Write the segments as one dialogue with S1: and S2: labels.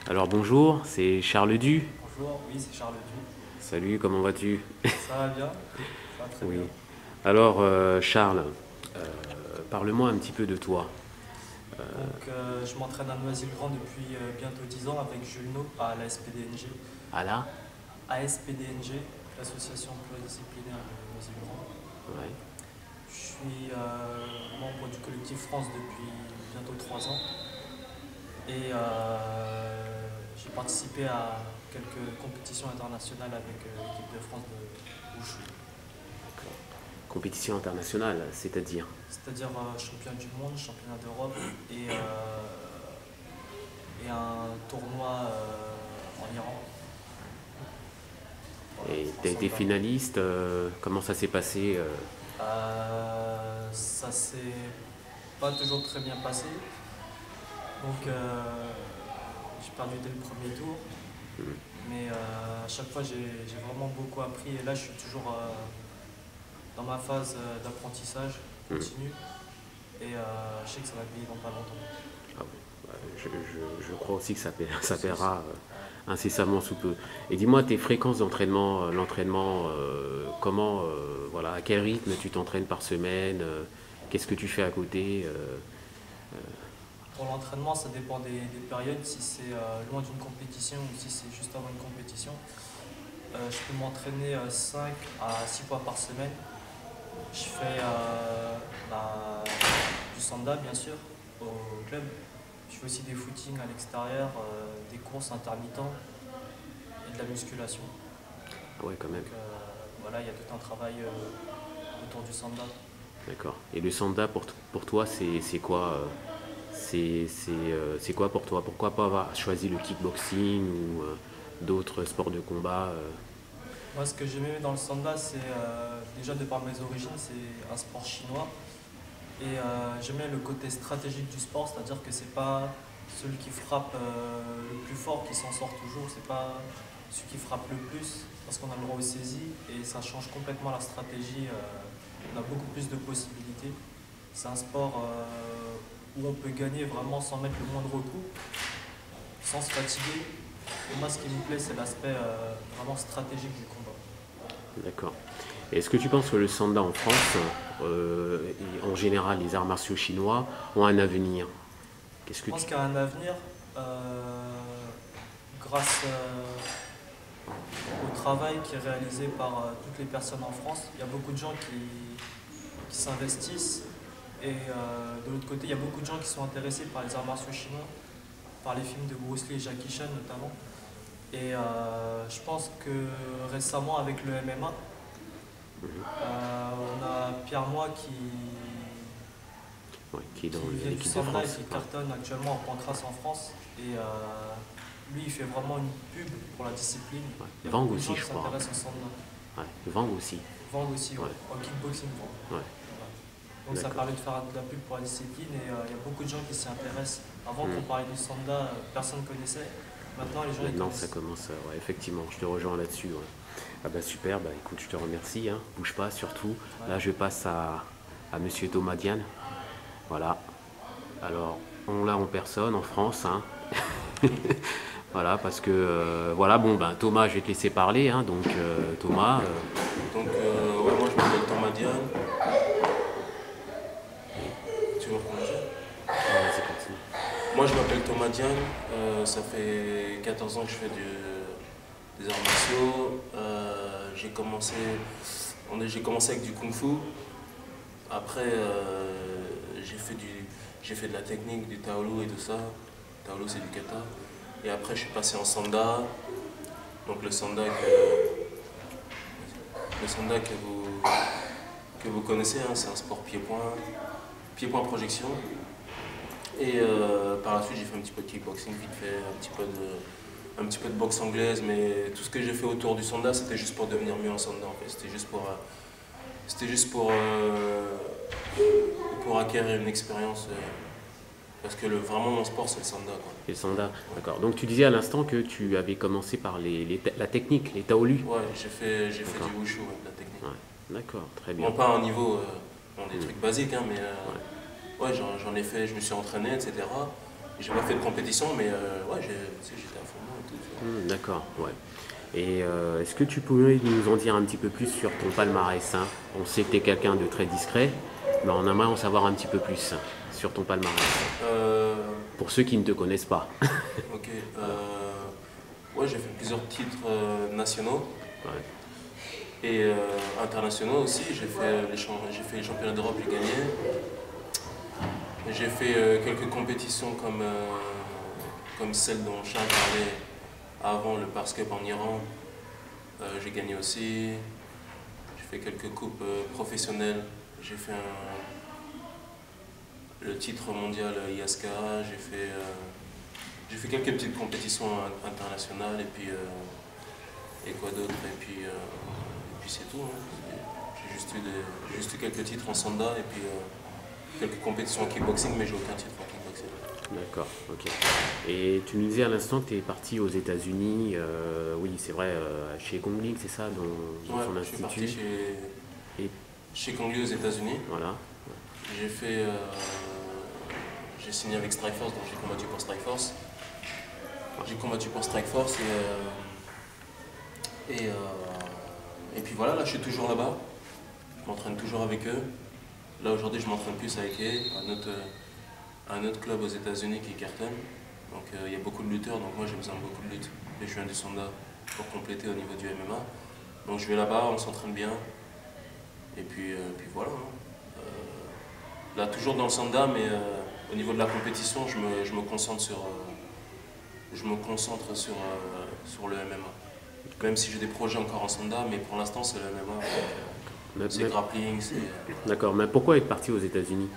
S1: Alors bonjour, c'est Charles Du.
S2: Bonjour, oui, c'est Charles Duc.
S1: Salut, comment vas-tu?
S2: Ça va bien? Ça va très bien.
S1: Oui. Alors Charles, parle-moi un petit peu de toi.
S2: Je m'entraîne à Noisy-le-Grand depuis bientôt 10 ans avec Jules No à l'ASPDNG.
S1: Ah là?
S2: ASPDNG, l'association pluridisciplinaire de Noisy-le-Grand.
S1: Ouais.
S2: Je suis membre du collectif France depuis bientôt 3 ans et j'ai participé à quelques compétitions internationales avec l'équipe de France de Wushu,
S1: Compétition internationale, c'est-à-dire?
S2: c'est-à-dire championnat du monde, championnat d'Europe et un tournoi en Iran. Voilà,
S1: Et
S2: en
S1: t'as été
S2: samba.
S1: finaliste, comment ça s'est passé
S2: Ça s'est pas toujours très bien passé. J'ai perdu dès le premier tour. Mais à chaque fois, j'ai vraiment beaucoup appris. Et là, je suis toujours dans ma phase d'apprentissage continu. Et je sais que ça va payer dans pas longtemps.
S1: Ah bon, je crois aussi que ça
S2: Aussi, aussi.
S1: paiera incessamment sous peu. Et dis-moi tes fréquences d'entraînement, l'entraînement, comment, voilà, à quel rythme tu t'entraînes par semaine, qu'est-ce que tu fais à côté
S2: Pour l'entraînement, ça dépend des périodes. Si c'est loin d'une compétition ou si c'est juste avant une compétition, je peux m'entraîner 5 à 6 fois par semaine. Je fais du sanda, bien sûr, au club. Je fais aussi des footings à l'extérieur, des courses intermittentes et de la musculation.
S1: Ah ouais, quand même.
S2: Voilà, il y a tout un travail autour du sanda.
S1: D'accord. Et le sanda pour toi, c'est quoi c'est quoi pour toi? Pourquoi pas avoir choisi le kickboxing ou d'autres sports de combat
S2: Moi, ce que j'aimais dans le sanda, c'est déjà de par mes origines, c'est un sport chinois. Et j'aimais le côté stratégique du sport, c'est-à-dire que c'est pas celui qui frappe le plus fort qui s'en sort toujours, c'est pas celui qui frappe le plus, parce qu'on a le droit aux saisies et ça change complètement la stratégie. On a beaucoup plus de possibilités. C'est un sport où on peut gagner vraiment sans mettre le moindre coup, sans se fatiguer. Et moi, ce qui me plaît, c'est l'aspect vraiment stratégique du combat.
S1: D'accord. Est-ce que tu penses que le sanda en France, et en général les arts martiaux chinois, ont un avenir? Qu'est-ce
S2: Je
S1: que
S2: pense
S1: tu...
S2: qu'il y a un avenir grâce au travail qui est réalisé par toutes les personnes en France. Il y a beaucoup de gens qui s'investissent et de l'autre côté, il y a beaucoup de gens qui sont intéressés par les arts martiaux chinois, par les films de Bruce Lee et Jackie Chan notamment. Et je pense que récemment, avec le MMA, on a Pierre Moy
S1: Ouais, qui est dans
S2: qui vient du
S1: l'équipe de
S2: Sanda et
S1: France.
S2: qui
S1: Ouais.
S2: cartonne actuellement en pancrace en France. Et lui, il fait vraiment une pub pour la discipline.
S1: Ouais.
S2: Il y a
S1: Vang
S2: beaucoup de gens
S1: aussi,
S2: qui
S1: je crois.
S2: s'intéressent au Sanda.
S1: Ouais. Vang aussi.
S2: Vang aussi,
S1: Ouais.
S2: ouais. En kickboxing, Vang.
S1: Ouais.
S2: Voilà. Donc ça
S1: D'accord.
S2: permet de faire de la pub pour la discipline et il y a beaucoup de gens qui s'y intéressent. Avant qu'on
S1: Hmm.
S2: parlait du Sanda, personne ne connaissait. Maintenant, les gens ils
S1: Maintenant, ça
S2: connaissent.
S1: commence. Ouais, effectivement, je te rejoins là-dessus. Ouais. Ah bah super. Bah écoute, je te remercie. Hein. Bouge pas, surtout.
S2: Ouais.
S1: Là, je passe à Monsieur Thomas Diane. Voilà. Alors, on l'a en personne en France. Hein. Voilà, parce que voilà, bon ben Thomas, je vais te laisser parler, hein, donc Thomas,
S3: Ouais, moi je m'appelle Thomas Diane. Tu veux recommencer?
S1: vas-y continue.
S3: Moi je m'appelle Thomas Diane. Ça fait 14 ans que je fais des arts martiaux. J'ai commencé avec du kung fu. Après, j'ai fait de la technique, du taolu et tout ça. Taolu c'est du kata. Et après, je suis passé en sanda. Donc le sanda que vous connaissez, hein, c'est un sport pied-point projection. Et par la suite, j'ai fait un petit peu de kickboxing vite fait, un petit peu de boxe anglaise, mais tout ce que j'ai fait autour du sanda, c'était juste pour devenir mieux en sanda en fait. C'était juste pour acquérir une expérience. Parce que vraiment mon sport, c'est le sanda quoi.
S1: Les Sanda, d'accord. Donc tu disais à l'instant que tu avais commencé par la technique, les Taolu.
S3: Ouais, j'ai fait
S1: D'accord.
S3: du wushu, ouais, de la technique.
S1: Ouais. D'accord, très bien.
S3: Bon, pas à un niveau, bon, des
S1: Hmm.
S3: trucs basiques, hein, mais
S1: Ouais.
S3: ouais, j'en ai fait, je me suis entraîné, etc. j'ai pas fait de compétition, mais ouais, j'étais à fond et tout.
S1: D'accord, ouais. Et est-ce que tu pourrais nous en dire un petit peu plus sur ton palmarès, hein? On sait que tu es quelqu'un de très discret, mais on aimerait en savoir un petit peu plus sur ton palmarès.
S3: Euh,
S1: Pour ceux qui ne te connaissent pas.
S3: ok. Ouais, j'ai fait plusieurs titres nationaux
S1: Ouais.
S3: et internationaux aussi. J'ai fait les championnats d'Europe, j'ai gagné. J'ai fait quelques compétitions comme celle dont Charles parlait avant, le Pars Cup en Iran. J'ai gagné aussi. J'ai fait quelques coupes professionnelles. J'ai fait le titre mondial ISK. J'ai fait quelques petites compétitions internationales et quoi d'autre. Et puis c'est tout, hein. J'ai juste eu quelques titres en sanda et puis quelques compétitions en kickboxing, mais j'ai aucun titre en kickboxing.
S1: D'accord, ok. Et tu me disais à l'instant que tu es parti aux États-Unis, oui, c'est vrai, chez Gongling, c'est ça, dans
S3: Ouais,
S1: son
S3: je suis
S1: institut.
S3: parti
S1: Et
S3: chez Kangli aux États-Unis.
S1: voilà,
S3: J'ai signé avec Strikeforce, donc j'ai combattu pour Strikeforce. J'ai combattu pour Strikeforce et puis voilà, là je suis toujours là-bas. Je m'entraîne toujours avec eux. Là aujourd'hui je m'entraîne plus avec un autre club aux États-Unis qui est Carton. Donc il y a beaucoup de lutteurs, donc moi j'ai besoin de beaucoup de lutte. Et je viens du Sanda pour compléter au niveau du MMA. Donc je vais là-bas, on s'entraîne bien. Et puis voilà, hein. Là toujours dans le Sanda, mais au niveau de la compétition, je me concentre sur le MMA. Même si j'ai des projets encore en Sanda, mais pour l'instant c'est le MMA. C'est grappling, c'est.
S1: D'accord, mais pourquoi être parti aux États-Unis?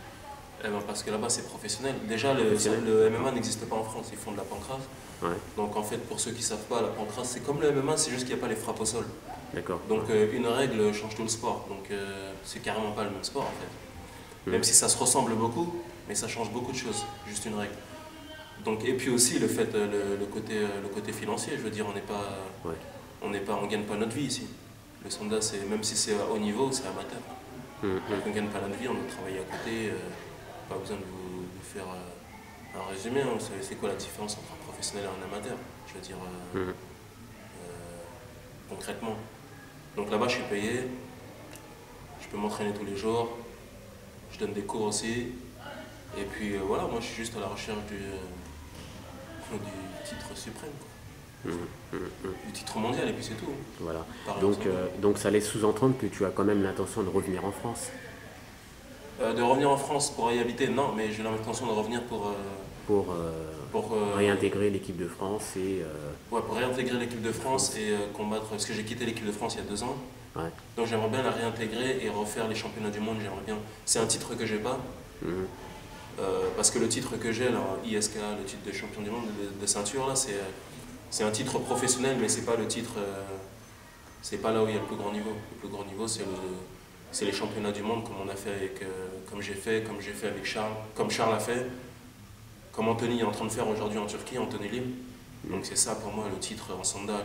S3: Eh ben, parce que là-bas c'est professionnel. Déjà
S1: Professionnel.
S3: le MMA n'existe pas en France, ils font de la pancrase.
S1: Ouais,
S3: Donc en fait pour ceux qui ne savent pas, la pancrase c'est comme le MMA, c'est juste qu'il n'y a pas les frappes au sol.
S1: d'accord.
S3: Donc une règle change tout le sport. Donc c'est carrément pas le même sport en fait. Même si ça se ressemble beaucoup, mais ça change beaucoup de choses, juste une règle. Donc, et puis aussi le fait, le côté financier, je veux dire,
S1: Ouais.
S3: on gagne pas notre vie ici. Le Sanda, même si c'est à haut niveau, c'est amateur. Donc on gagne pas notre vie, on doit travailler à côté. Pas besoin de vous faire un résumé, hein. C'est quoi la différence entre un professionnel et un amateur? Je veux dire, concrètement. Donc là-bas, je suis payé, je peux m'entraîner tous les jours, je donne des cours aussi. Et puis voilà, moi je suis juste à la recherche du titre suprême, quoi. Du titre mondial, et puis c'est tout.
S1: Voilà.
S3: Pareil,
S1: Donc ça laisse sous-entendre que tu as quand même l'intention de revenir en France.
S3: de revenir en France pour y habiter, non, mais j'ai l'intention de revenir pour
S1: réintégrer l'équipe de France et
S3: ouais, pour réintégrer l'équipe de France et combattre, parce que j'ai quitté l'équipe de France il y a 2 ans.
S1: ouais.
S3: Donc j'aimerais bien la réintégrer et refaire les championnats du monde, j'aimerais bien. C'est un titre que j'ai pas. Parce que le titre que j'ai, là, ISK, le titre de champion du monde de ceinture, là, c'est un titre professionnel, mais c'est pas le titre, c'est pas là où il y a le plus grand niveau. Le plus grand niveau, c'est les championnats du monde, comme on a fait comme j'ai fait avec Charles, comme Charles a fait, comme Anthony est en train de faire aujourd'hui en Turquie, Anthony Lim. Donc c'est ça pour moi le titre en Sanda,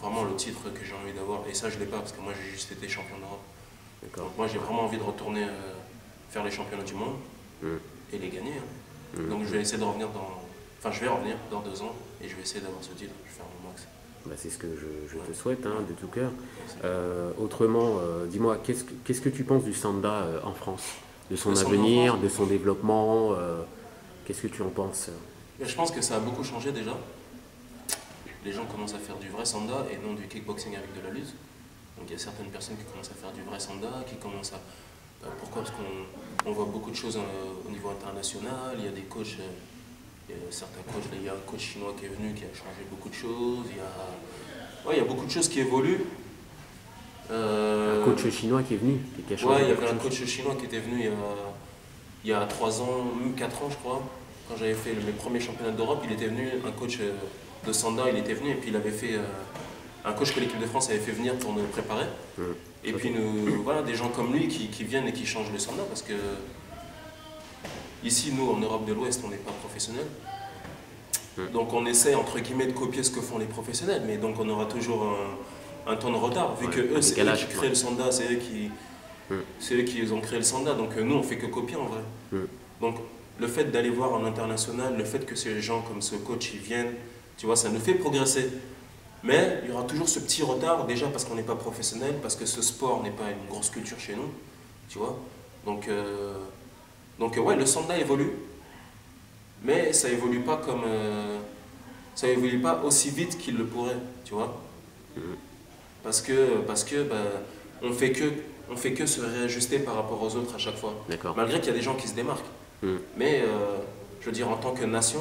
S3: vraiment le titre que j'ai envie d'avoir. Et ça je l'ai pas parce que moi j'ai juste été champion d'Europe. Donc moi j'ai vraiment envie de retourner faire les championnats du monde et les gagner, hein. Donc je vais essayer de revenir je vais revenir dans 2 ans et je vais essayer d'avoir ce titre, je vais faire mon max.
S1: Bah, c'est ce que je te souhaite, hein, de tout cœur. Autrement, dis-moi, qu'est-ce que tu penses du Sanda en France? De son
S3: Le Sanda
S1: avenir,
S3: en France,
S1: de son développement qu'est-ce que tu en penses?
S3: mais je pense que ça a beaucoup changé déjà. Les gens commencent à faire du vrai Sanda et non du kickboxing avec de la lutte. Donc il y a certaines personnes qui commencent à faire du vrai Sanda, qui commencent à... Pourquoi? Parce qu'on voit beaucoup de choses au niveau international, il y a des coachs, il y a certains coachs, il y a un coach chinois qui est venu, qui a changé beaucoup de choses, il y a beaucoup de choses qui évoluent.
S1: Un coach chinois qui est venu, qui a changé
S3: Ouais, il y
S1: beaucoup
S3: avait
S1: de
S3: un
S1: choses.
S3: coach chinois qui était venu il y a 3 ans, même 4 ans je crois, quand j'avais fait mes premiers championnats d'Europe, il était venu, un coach de Sanda, il était venu et puis il avait fait un coach que l'équipe de France avait fait venir pour nous préparer. Et puis voilà, des gens comme lui qui viennent et qui changent le Sanda parce que ici, nous, en Europe de l'Ouest, on n'est pas professionnels. Donc on essaie, entre guillemets, de copier ce que font les professionnels, mais donc on aura toujours un temps de retard, vu que eux, c'est eux qui créent le Sanda, c'est eux qui ont créé le Sanda, donc nous, on fait que copier en vrai. Donc le fait d'aller voir en international, le fait que ces gens comme ce coach ils viennent, tu vois, ça nous fait progresser. Mais il y aura toujours ce petit retard, déjà parce qu'on n'est pas professionnel, parce que ce sport n'est pas une grosse culture chez nous, tu vois. Donc ouais, le sanda évolue, mais ça évolue pas comme, ça évolue pas aussi vite qu'il le pourrait, tu vois. Parce que bah, on fait que se réajuster par rapport aux autres à chaque fois. Malgré qu'il y a des gens qui se démarquent. Mais je veux dire, en tant que nation,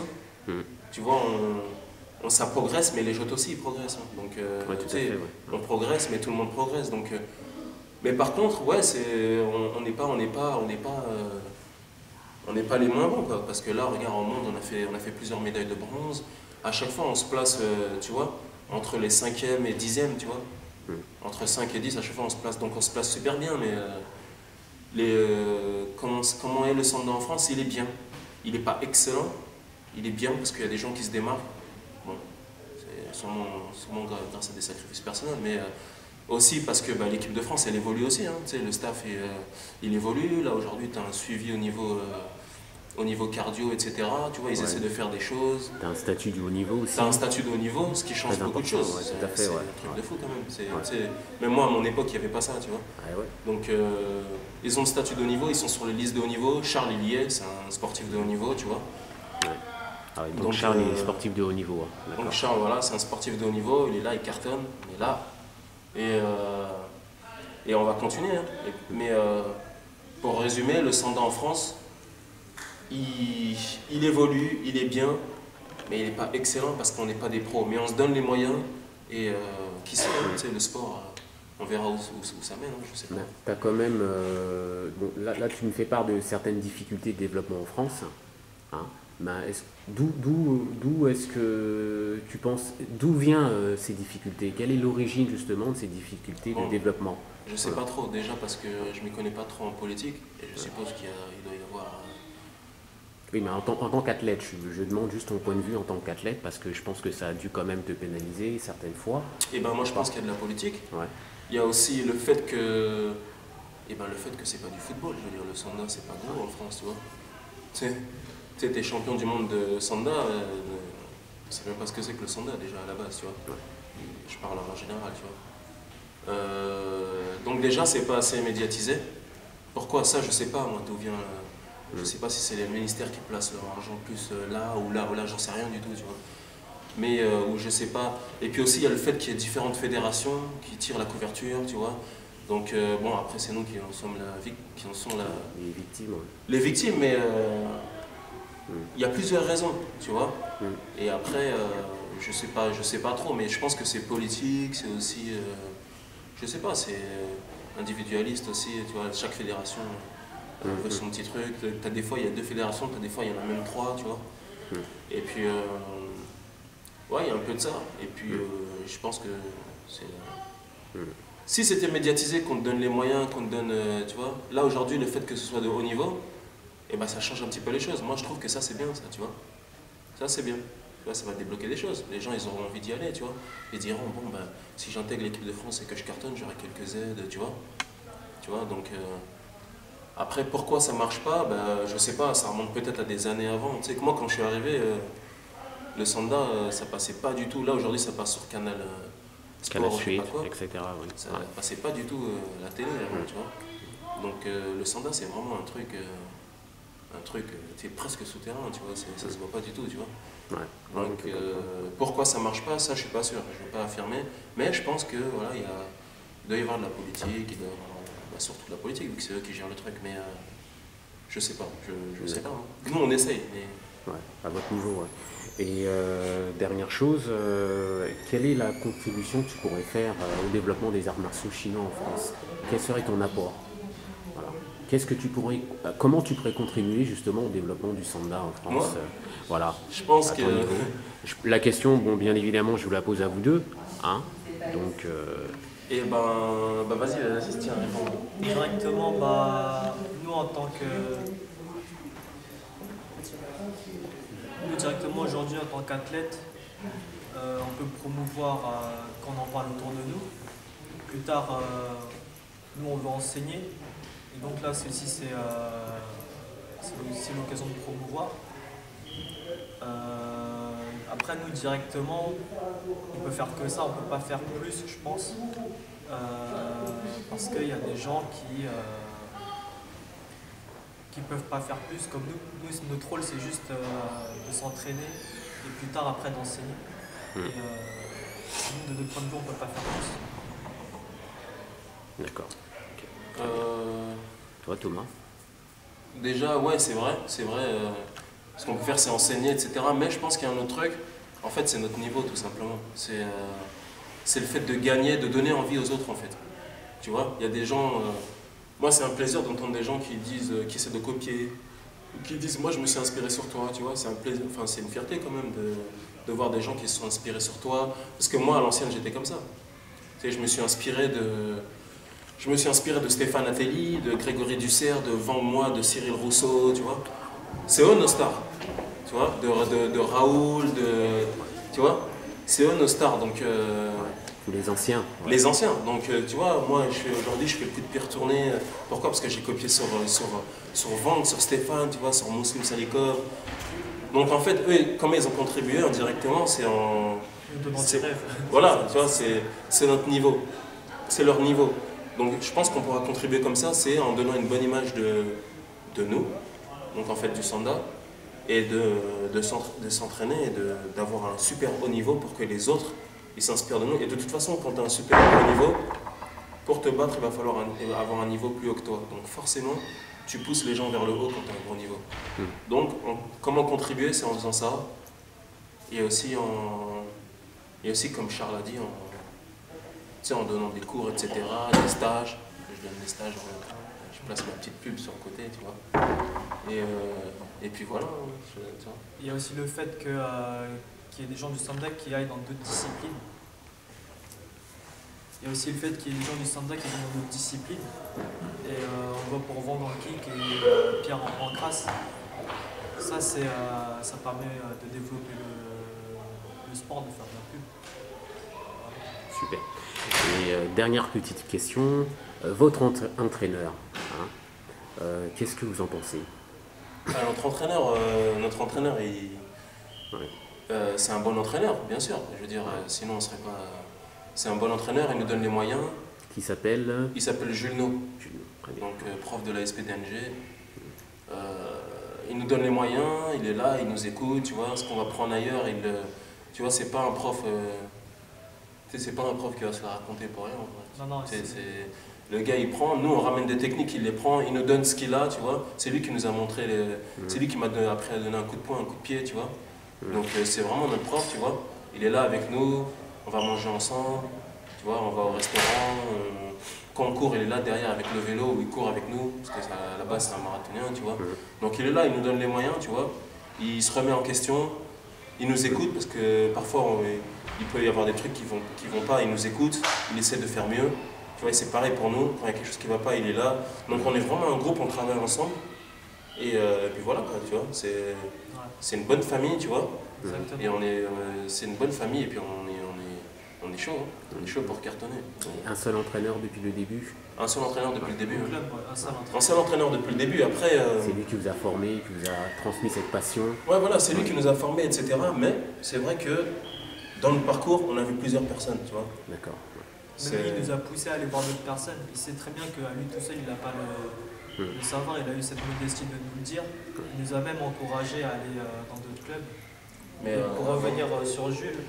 S3: tu vois, ça progresse, mais les autres aussi ils progressent. Hein. Donc, on progresse, mais tout le monde progresse. Donc, mais par contre, ouais, on n'est pas les moins bons, quoi. Parce que là, regarde, au monde, on a fait plusieurs médailles de bronze. À chaque fois, on se place, tu vois, entre les 5e et 10e, tu vois. Entre 5 et 10, à chaque fois, on se place. Donc, on se place super bien, mais comment est le sanda en France? Il est bien. Il n'est pas excellent, il est bien parce qu'il y a des gens qui se démarquent. Bon, c'est sûrement grâce à des sacrifices personnels, mais aussi parce que bah, l'équipe de France, elle évolue aussi. Hein. Tu sais, le staff, il évolue. Là, aujourd'hui, tu as un suivi au niveau cardio, etc. Tu vois, ils essaient de faire des choses.
S1: Tu as un statut de haut niveau aussi.
S3: Tu as un statut de haut niveau, ce qui change beaucoup de choses.
S1: Ouais,
S3: c'est un truc de fou quand même. Même moi, à mon époque, il n'y avait pas ça, tu vois. Donc, ils ont le statut de haut niveau, ils sont sur les listes de haut niveau. Charles, il y est, c'est un sportif de haut niveau, tu vois.
S1: Ah oui, donc Charles est sportif de haut niveau.
S3: Hein. Donc Charles, voilà, c'est un sportif de haut niveau, il est là, il cartonne, il est là. Et on va continuer. Hein. Mais pour résumer, le sanda en France, il évolue, il est bien, mais il n'est pas excellent parce qu'on n'est pas des pros. Mais on se donne les moyens et qui sait, le sport, on verra où ça mène, hein, je sais pas.
S1: Tu as quand même, bon, là tu me fais part de certaines difficultés de développement en France. Hein. D'où est-ce que tu penses, d'où viennent ces difficultés? Quelle est l'origine justement de ces difficultés de développement?
S3: Je sais pas trop, déjà parce que je ne m'y connais pas trop en politique et je suppose qu'il doit y avoir...
S1: Oui, mais en tant qu'athlète, je demande juste ton point de vue en tant qu'athlète parce que je pense que ça a dû quand même te pénaliser certaines fois.
S3: Et ben moi je pense qu'il y a de la politique.
S1: Ouais.
S3: Il y a aussi le fait que... c'est pas du football, je veux dire, le sanda c'est pas gros en France, tu vois. Tu sais, t'es champion du monde de sanda, je sais même pas ce que c'est que le sanda déjà à la base, tu vois. Je parle en général, tu vois. Donc déjà c'est pas assez médiatisé. Pourquoi ça, je sais pas moi d'où vient... Je sais pas si c'est les ministères qui placent leur argent plus là ou là, j'en sais rien du tout, tu vois. Mais ou je sais pas. Et puis aussi il y a le fait qu'il y ait différentes fédérations qui tirent la couverture, tu vois. Donc bon, après c'est nous qui en sommes
S1: les victimes. Ouais.
S3: Les victimes, mais il y a plusieurs raisons, tu vois. Et après, je sais pas trop, mais je pense que c'est politique, c'est aussi, je sais pas, c'est individualiste aussi, tu vois. Chaque fédération veut son petit truc. T'as des fois il y a 2 fédérations, t'as des fois il y en a même 3, tu vois. Et puis ouais, il y a un peu de ça. Et puis je pense que c'est... Si c'était médiatisé, qu'on te donne les moyens, qu'on te donne, tu vois, là aujourd'hui le fait que ce soit de haut niveau, et ben ça change un petit peu les choses. Moi je trouve que ça c'est bien, ça, tu vois. Ça c'est bien. Tu vois, ça va débloquer des choses. Les gens ils auront envie d'y aller, tu vois. Ils diront bon ben si j'intègre l'équipe de France et que je cartonne, j'aurai quelques aides, tu vois. Tu vois, donc après pourquoi ça marche pas, ben je sais pas, ça remonte peut-être à des années avant. Tu sais que moi quand je suis arrivé, le sanda ça passait pas du tout. Là aujourd'hui ça passe sur Canal
S1: Sport, Suite, etc. Oui.
S3: Ça passait pas du tout la télé, tu vois. Donc le sanda c'est vraiment un truc c'est presque souterrain, tu vois, ça se voit pas du tout, tu vois.
S1: Ouais.
S3: Donc pourquoi ça marche pas, ça je suis pas sûr, je vais pas affirmer, mais je pense que voilà, il doit y avoir de la politique, il doit y avoir surtout de la politique, vu que c'est eux qui gèrent le truc, mais je sais pas, je sais pas. Hein. Nous on essaye, mais...
S1: Ouais, à votre niveau, ouais. Et dernière chose, quelle est la contribution que tu pourrais faire au développement des arts martiaux chinois en France? Quel serait ton apport? Voilà. Comment tu pourrais contribuer justement au développement du sanda en France?
S3: Moi,
S1: voilà.
S3: Je pense que...
S1: La question, bon, bien évidemment, je vous la pose à vous deux. Hein, donc...
S3: Et vas-y, tiens, réponds.
S2: Directement, nous en tant que... Nous directement aujourd'hui en tant qu'athlète, on peut promouvoir qu'on en parle autour de nous. Plus tard, nous on veut enseigner. Et donc là, ceci c'est aussi l'occasion de promouvoir. Après, nous, directement, on peut faire que ça, on peut pas faire plus, je pense. Parce qu'il y a des gens qui peuvent pas faire plus comme nous. Nous, notre rôle, c'est juste de s'entraîner et plus tard, après, d'enseigner. Et nous, de notre point de vue, on peut pas faire plus.
S1: D'accord. Ok.
S3: Euh,
S1: Toi, Thomas?
S3: Déjà, ouais, c'est vrai. Ce qu'on peut faire, c'est enseigner, etc. Mais je pense qu'il y a un autre truc. En fait, c'est notre niveau, tout simplement. C'est le fait de gagner, de donner envie aux autres, en fait. Tu vois, il y a des gens... moi, c'est un plaisir d'entendre des gens qui disent, qui essaient de copier, ou qui disent, moi, je me suis inspiré sur toi, tu vois. C'est un plaisir, enfin, c'est une fierté, quand même, de voir des gens qui se sont inspirés sur toi. Parce que moi, à l'ancienne, j'étais comme ça. Tu sais, je me suis inspiré de Stéphane Attelli, de Grégory Dussert, de Van Moi, de Cyril Rousseau, tu vois. C'est eux nos stars, tu vois, de Raoul, tu vois, c'est eux nos stars, donc...
S1: Tous les anciens. Ouais.
S3: Les anciens, donc tu vois, moi aujourd'hui je fais le coup de pied retourné. Pourquoi? Parce que j'ai copié sur Van, sur Stéphane, tu vois, sur Mouslim Salikov. Donc en fait, eux, comment ils ont contribué indirectement, c'est en... Voilà, tu vois, c'est notre niveau, c'est leur niveau. Donc je pense qu'on pourra contribuer comme ça, c'est en donnant une bonne image de nous, donc en fait du Sanda, et de s'entraîner et d'avoir un super haut niveau pour que les autres ils s'inspirent de nous. Et de toute façon, quand tu as un super haut niveau, pour te battre, il va falloir avoir un niveau plus haut que toi. Donc forcément, tu pousses les gens vers le haut quand tu as un gros niveau. Donc comment contribuer? C'est en faisant ça. Et aussi, comme Charles a dit, en donnant des cours, etc., des stages. Je donne des stages, je place ma petite pub sur le côté, tu vois. Et puis voilà. Tu vois.
S2: Il y a aussi le fait qu'il y ait des gens du Sanda qui aillent dans d'autres disciplines. Il y a aussi le fait qu'il y ait des gens du Sanda qui aillent dans d'autres disciplines. Et on voit pour Van dans le kick et Pierre en crasse. Ça, ça permet de développer le sport, de faire de la pub.
S1: Super. Et dernière petite question, votre entraîneur, hein, qu'est-ce que vous en pensez?
S3: Notre entraîneur, c'est un bon entraîneur, bien sûr. Je veux dire, sinon on serait pas. C'est un bon entraîneur, il nous donne les moyens.
S1: Qui s'appelle?
S3: Il s'appelle Jules No,
S1: Très bien.
S3: donc prof de la SPDNG. Il nous donne les moyens, il est là, il nous écoute, tu vois. Ce qu'on va prendre ailleurs, tu vois, c'est pas un prof. C'est pas un prof qui va se la raconter pour rien. En vrai.
S2: Non,
S3: le gars il prend, nous on ramène des techniques, il les prend, il nous donne ce qu'il a, tu vois. C'est lui qui nous a montré, c'est lui qui m'a appris à donner un coup de poing, un coup de pied, tu vois. Donc c'est vraiment notre prof, tu vois. Il est là avec nous, on va manger ensemble, tu vois, on va au restaurant. Quand on court, il est là derrière avec le vélo, ou il court avec nous, parce qu'à la base c'est un marathonien, tu vois. Donc il est là, il nous donne les moyens, tu vois. Il se remet en question, il nous écoute, parce que parfois il peut y avoir des trucs qui vont pas, il nous écoute, il essaie de faire mieux. Tu vois, c'est pareil pour nous, quand il y a quelque chose qui va pas, il est là. Donc on est vraiment un groupe, on travaille ensemble. Et puis voilà, quoi, tu vois, c'est une bonne famille, tu vois.
S2: Exactement.
S3: Et c'est une bonne famille, et puis on est chaud, hein. On est chaud pour cartonner.
S1: Un seul entraîneur depuis le début?
S3: Un seul entraîneur depuis le début.
S2: Au
S3: Hein.
S2: club, ouais,
S3: Un seul entraîneur depuis le début, après...
S1: C'est lui qui vous a formé, qui vous a transmis cette passion?
S3: Ouais, voilà, c'est lui qui nous a formés, etc. Mais c'est vrai que dans le parcours, on a vu plusieurs personnes, tu vois.
S1: D'accord.
S2: Même lui, il nous a poussé à aller voir d'autres personnes. Il sait très bien qu'à lui tout seul, il n'a pas le savoir, il a eu cette modestie de nous le dire. Il nous a même encouragé à aller dans d'autres clubs.
S3: Mais
S2: pour revenir sur Jules,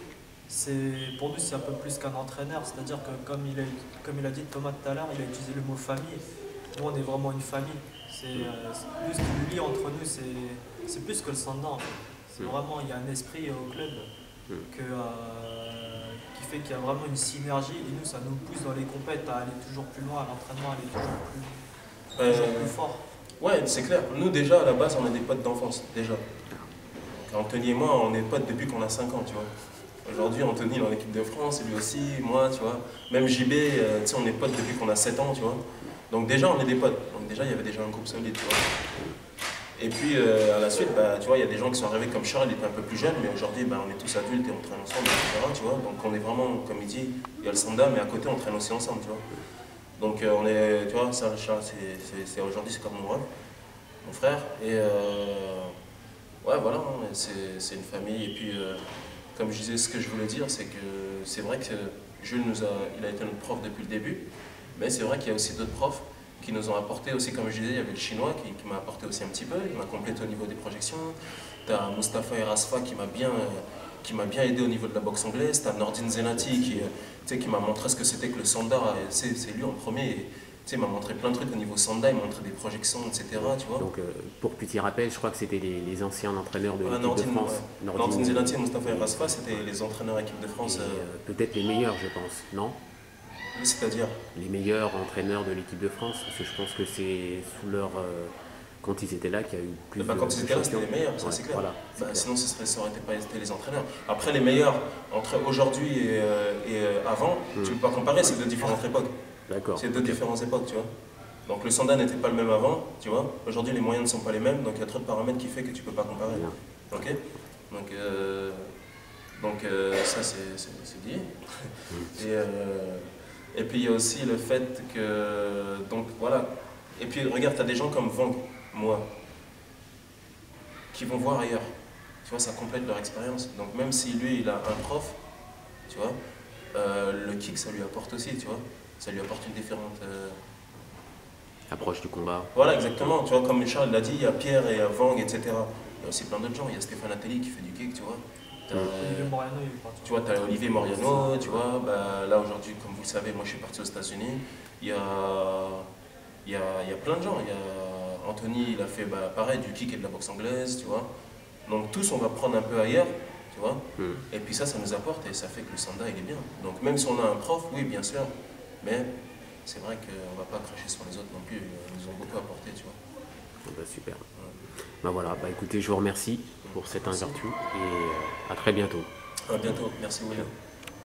S2: pour nous c'est un peu plus qu'un entraîneur, c'est-à-dire que comme il a dit Thomas tout à l'heure, il a utilisé le mot famille. Nous on est vraiment une famille. Nous, ce qui nous lie entre nous, c'est plus que le Sanda en fait. C'est vraiment, il y a un esprit au club qui fait qu'il y a vraiment une synergie et nous ça nous pousse dans les compètes à aller toujours plus loin, à l'entraînement, à aller toujours plus fort.
S3: Ouais, c'est clair. Nous déjà à la base on a des potes d'enfance, déjà. Anthony et moi, on est potes depuis qu'on a 5 ans, tu vois. Aujourd'hui, Anthony il est en équipe de France, et lui aussi, moi, tu vois. Même JB, tu sais, on est potes depuis qu'on a 7 ans, tu vois. Donc déjà, on est des potes. Donc déjà, il y avait déjà un groupe solide, tu vois. Et puis, à la suite, bah, tu vois, il y a des gens qui sont arrivés comme Charles, il était un peu plus jeune, mais aujourd'hui, bah, on est tous adultes et on traîne ensemble, etc., tu vois. Donc on est vraiment, comme il dit, il y a le Sanda, mais à côté, on traîne aussi ensemble, tu vois. Donc on est, tu vois, ça, Charles, aujourd'hui, c'est comme mon rêve. mon frère. Et ouais, voilà, hein, c'est une famille. Et puis, comme je disais, ce que je voulais dire, c'est que c'est vrai que Jules il a été notre prof depuis le début, mais c'est vrai qu'il y a aussi d'autres profs qui nous ont apporté aussi, comme je disais, il y avait le chinois qui m'a apporté aussi un petit peu, il m'a complété au niveau des projections. Tu as Mustapha Erasfa qui m'a bien aidé au niveau de la boxe anglaise. Tu as Nordine Zenati qui m'a montré ce que c'était que le sanda. C'est lui en premier. Il m'a montré plein de trucs au niveau sanda, il m'a montré des projections, etc. Tu vois.
S1: Donc, pour petit rappel, je crois que c'était les anciens entraîneurs de l'équipe de
S3: Nordine,
S1: France.
S3: ouais. Nordine Zenati et Mustapha Erasfa, c'était les entraîneurs équipe de France.
S1: Peut-être les meilleurs, je pense, non?
S3: C'est-à-dire
S1: Les meilleurs entraîneurs de l'équipe de France, parce que je pense que c'est sous leur... quand ils étaient là qu'il y a eu plus de...
S3: Quand ils étaient là, c'était les meilleurs, ça
S1: ouais,
S3: c'est clair.
S1: Voilà, clair.
S3: Sinon, ça aurait pas été les entraîneurs. Après, les meilleurs, entre aujourd'hui et avant, tu ne peux pas comparer, c'est deux différentes époques.
S1: D'accord.
S3: C'est deux différentes époques, tu vois. Donc le sanda n'était pas le même avant, tu vois. Aujourd'hui, les moyens ne sont pas les mêmes, donc il y a trop de paramètres qui fait que tu ne peux pas comparer.
S1: Bien.
S3: Ok. Donc ça, c'est dit. Et puis il y a aussi le fait que... Donc voilà. Et puis regarde, tu as des gens comme Vang, moi, qui vont voir ailleurs. Tu vois, ça complète leur expérience. Donc même si lui, il a un prof, tu vois, le kick, ça lui apporte aussi, tu vois. Ça lui apporte une différente...
S1: Approche du combat.
S3: Voilà, exactement. Tu vois, comme Charles l'a dit, il y a Pierre et Vang, etc. Il y a aussi plein d'autres gens. Il y a Stéphane Ateli qui fait du kick, tu vois.
S2: Olivier Moriano, il est parti.
S3: Tu vois, tu as Olivier Moriano, tu vois. Bah, là, aujourd'hui, comme vous le savez, moi, je suis parti aux États-Unis. Il y a plein de gens. Il y a Anthony, il a fait pareil, du kick et de la boxe anglaise, tu vois. Donc, tous, on va prendre un peu ailleurs, tu vois. Et puis ça nous apporte et ça fait que le sanda, il est bien. Donc, même si on a un prof, oui, bien sûr, mais c'est vrai qu'on ne va pas cracher sur les autres non plus. Ils nous ont beaucoup apporté, tu vois.
S1: Bah, super. Bah voilà, bah écoutez, je vous remercie pour cette interview et à très bientôt.
S3: À bientôt. Merci, William.